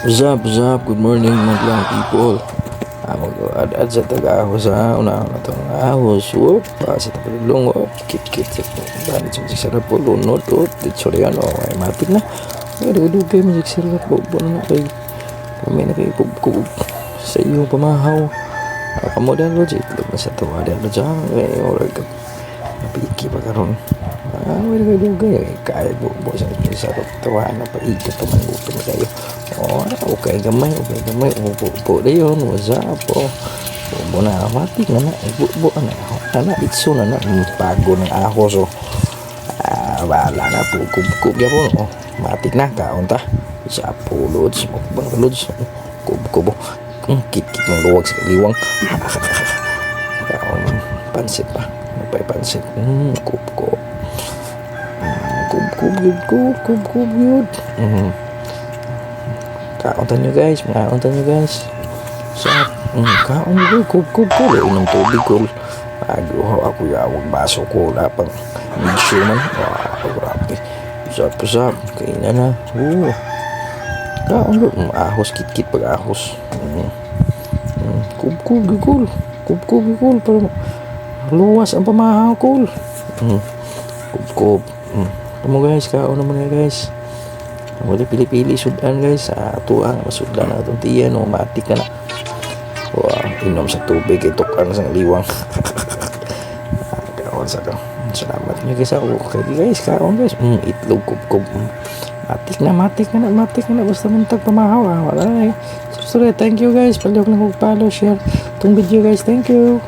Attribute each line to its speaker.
Speaker 1: What's up? Good morning mga people. Mag-ad sa taga-ahos sa una na itong ahos. Whoop, sa tapalulong. Kit-kit. Dahil sa sarap po, lunod. Dito yan, ay matik na. Dugay mo sa sarap po. Buwan na kayo. Kami na kayo kubkub sa iyong pamahaw. Kamodal lo, itlog na sa tawa. Dahil dyan, oras ka. Napiki pa karon. Wala kayo dugay. Kaya bubo sa inyo sarap. Tawa na pa. Ikat pa man gutom kayo. Okay gamay upo na yun, what's up bubo na, matik na bubo na itso na pago ng ahos bahala na kub yapon matik na kaunta sa pulods mukbang lods kub kit ng luwag sa liwang pansit pa may pansit kub yun kauntan nyo guys sa kaon ko inom tubig ko aduh ako yawag baso ko wala pang medyo man grabe usap kainan na kaon ahos kit pag ahos kub para luwas ang pamahaw ko kub tamo guys kaon naman guys. Wala pili-pili sudan guys sa tuang masudlan na itong tiyan matik ka na inom sa tubig itukan sa liwang kaon sa ka salamat nyo guys ako okay guys kaon guys itlog kub matik na basta muntag pamahaw wala na subscribe thank you guys palihog na kong follow share itong video guys thank you.